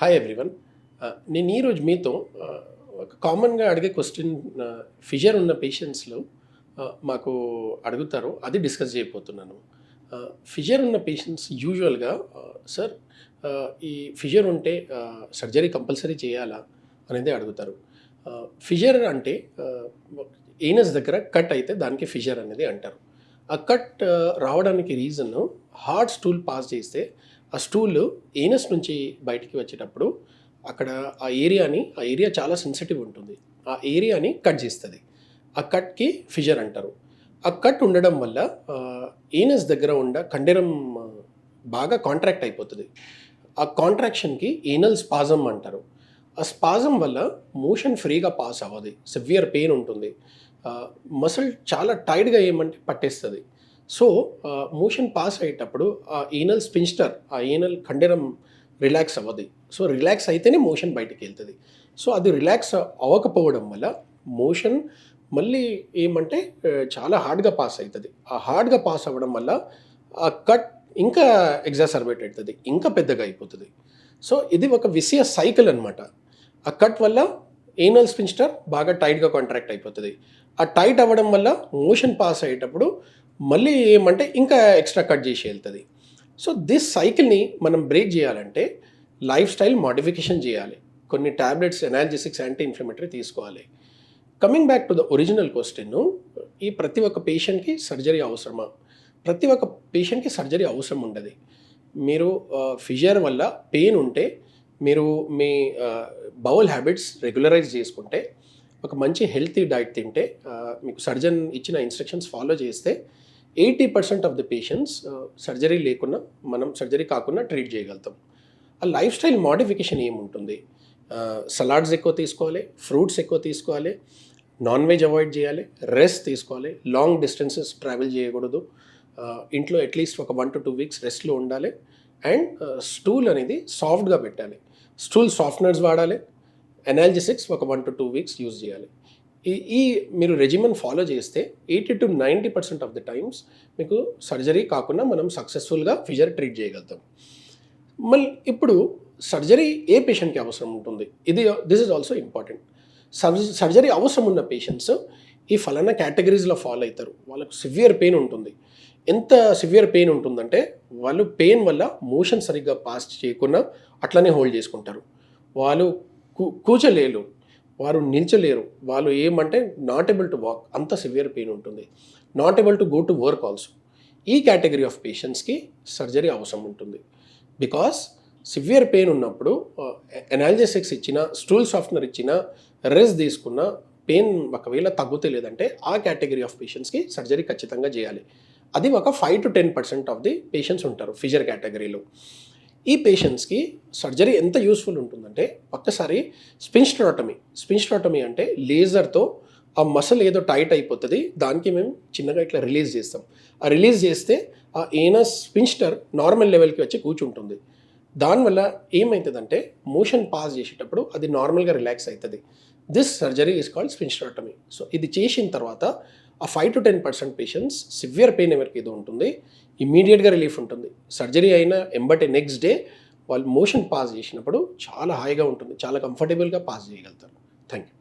Hi everyone. నేను ఈరోజు మీతో ఒక కామన్గా అడిగే క్వశ్చన్, ఫిషర్ ఉన్న పేషెంట్స్లో మాకు అడుగుతారు, అది డిస్కస్ చేయబోతున్నాను. ఫిషర్ ఉన్న పేషెంట్స్ యూజువల్గా సార్ ఈ ఫిషర్ ఉంటే సర్జరీ కంపల్సరీ చేయాలా అనేది అడుగుతారు. ఫిషర్ అంటే ఏనస్ దగ్గర కట్ అయితే దానికి ఫిషర్ అనేది అంటారు. ఆ కట్ రావడానికి రీజన్ హార్డ్ స్టూల్ పాస్ చేస్తే ఆ స్టూల్ ఏనస్ నుంచి బయటికి వచ్చేటప్పుడు అక్కడ ఆ ఏరియా చాలా సెన్సిటివ్ ఉంటుంది. ఆ ఏరియాని కట్ చేస్తుంది. ఆ కట్కి ఫిషర్ అంటారు. ఆ కట్ ఉండడం వల్ల ఏనస్ దగ్గర ఉన్న కండరం బాగా కాంట్రాక్ట్ అయిపోతుంది. ఆ కాంట్రాక్షన్కి ఏనల్ స్పాజమ్ అంటారు. ఆ స్పాజం వల్ల మోషన్ ఫ్రీగా పాస్ అవ్వదు, సివియర్ పెయిన్ ఉంటుంది. మసిల్ చాలా టైట్గా ఏమంటే పట్టేస్తుంది. సో మోషన్ పాస్ అయ్యేటప్పుడు ఆ ఏనల్ స్పింస్టర్, ఆ ఏనల్ కండరం రిలాక్స్ అవ్వదు. సో రిలాక్స్ అయితేనే మోషన్ బయటికి వెళ్తుంది. సో అది రిలాక్స్ అవ్వకపోవడం వల్ల మోషన్ మళ్ళీ ఏమంటే చాలా హార్డ్గా పాస్ అవుతుంది. ఆ హార్డ్గా పాస్ అవ్వడం వల్ల ఆ కట్ ఇంకా ఎగ్జాసర్బేట్ అవుతుంది, ఇంకా పెద్దగా అయిపోతుంది. సో ఇది ఒక విసియస్ సైకిల్ అనమాట. ఆ కట్ వల్ల ఏనల్ స్పింస్టర్ బాగా టైట్గా కాంట్రాక్ట్ అయిపోతుంది. ఆ టైట్ అవ్వడం వల్ల మోషన్ పాస్ అయ్యేటప్పుడు మళ్ళీ ఏమంటే ఇంకా ఎక్స్ట్రా కట్ చేసి వెళ్తుంది. సో దిస్ సైకిల్ని మనం బ్రేక్ చేయాలంటే లైఫ్ స్టైల్ మోడిఫికేషన్ చేయాలి. కొన్ని ట్యాబ్లెట్స్, ఎనాల్జెసిక్స్, యాంటీ ఇన్ఫ్లమేటరీ తీసుకోవాలి. Coming back to the original question, ఈ ప్రతి ఒక్క పేషెంట్కి సర్జరీ అవసరమా? ప్రతి ఒక్క పేషెంట్కి సర్జరీ అవసరం ఉండదు. మీరు ఫిషర్ వల్ల పెయిన్ ఉంటే మీరు మీ బౌల్ హ్యాబిట్స్ రెగ్యులరైజ్ చేసుకుంటే, ఒక మంచి హెల్తీ డైట్ తింటే, మీకు సర్జన్ ఇచ్చిన ఇన్స్ట్రక్షన్స్ ఫాలో చేస్తే 80% ఆఫ్ ద పేషెంట్స్ సర్జరీ లేకుండా, మనం సర్జరీ కాకుండా ట్రీట్ చేయగలుగుతాం. ఆ లైఫ్ స్టైల్ మోడిఫికేషన్ ఏముంటుంది? సలాడ్స్ ఎక్కువ తీసుకోవాలి, ఫ్రూట్స్ ఎక్కువ తీసుకోవాలి, నాన్ వెజ్ అవాయిడ్ చేయాలి, రెస్ట్ తీసుకోవాలి, లాంగ్ డిస్టెన్సెస్ ట్రావెల్ చేయకూడదు, ఇంట్లో అట్లీస్ట్ ఒక 1 to 2 weeks రెస్ట్లో ఉండాలి, అండ్ స్టూల్ అనేది సాఫ్ట్గా పెట్టాలి. స్టూల్ సాఫ్ట్నర్స్ వాడాలి, ఎనాల్జెసిక్స్ ఒక 1 to 2 weeks యూజ్ చేయాలి. ఈ మీరు రెజిమన్ ఫాలో చేస్తే 80 to 90% ఆఫ్ ద టైమ్స్ మీకు సర్జరీ కాకుండా మనం సక్సెస్ఫుల్గా ఫిషర్ ట్రీట్ చేయగలుగుతాం. మళ్ళీ ఇప్పుడు సర్జరీ ఏ పేషెంట్కి అవసరం ఉంటుంది? This is also important. Surgery అవసరం ఉన్న పేషెంట్స్ ఈ ఫలానా కేటగిరీస్లో ఫాలో అవుతారు. వాళ్ళకు సివియర్ పెయిన్ ఉంటుంది. ఎంత సివియర్ పెయిన్ ఉంటుందంటే వాళ్ళు పెయిన్ వల్ల మోషన్ సరిగ్గా పాస్ చేయకుండా అట్లనే హోల్డ్ చేసుకుంటారు. వాళ్ళు కూర్చోలేరు, వారు నిల్చలేరు, వాళ్ళు ఏమంటే నాట్ ఏబుల్ టు వాక్, అంత సివియర్ పెయిన్ ఉంటుంది. Not able to go to work also. ఈ కేటగిరీ ఆఫ్ పేషెంట్స్కి సర్జరీ అవసరం ఉంటుంది. బికాస్ సివియర్ పెయిన్ ఉన్నప్పుడు ఎనాల్జెసిక్స్ ఇచ్చిన, స్టూల్ సాఫ్ట్నర్ ఇచ్చిన, రెస్ట్ తీసుకున్న పెయిన్ ఒకవేళ తగ్గుతలేదంటే ఆ కేటగిరీ ఆఫ్ పేషెంట్స్కి సర్జరీ ఖచ్చితంగా చేయాలి. అది ఒక 5 to 10% ఆఫ్ ది పేషెంట్స్ ఉంటారు ఫిషర్ కేటగిరీలో. ఈ పేషెంట్స్కి సర్జరీ ఎంత యూస్ఫుల్ ఉంటుందంటే, ఒక్కసారి స్పింస్టెరోటమీ అంటే లేజర్తో ఆ మసిల్ ఏదో టైట్ అయిపోతుంది, దానికి మేము చిన్నగా ఇట్లా రిలీజ్ చేస్తాం. ఆ రిలీజ్ చేస్తే ఆ ఏనస్ స్పింస్టర్ నార్మల్ లెవెల్కి వచ్చి కూర్చుంటుంది. దానివల్ల ఏమవుతుందంటే మోషన్ పాస్ చేసేటప్పుడు అది నార్మల్గా రిలాక్స్ అవుతుంది. This surgery is called sphincterotomy. So ఇది చేసిన తర్వాత ఆ 5 to 10% పేషెంట్స్ సివియర్ పెయిన్ ఎవరికి ఏదో ఉంటుంది, ఇమ్మీడియట్గా రిలీఫ్ ఉంటుంది. సర్జరీ అయినా ఎంబటే నెక్స్ట్ డే వాళ్ళు మోషన్ పాస్ చేసినప్పుడు చాలా హాయిగా ఉంటుంది, చాలా కంఫర్టబుల్గా పాస్ చేయగలుగుతారు. Thank you.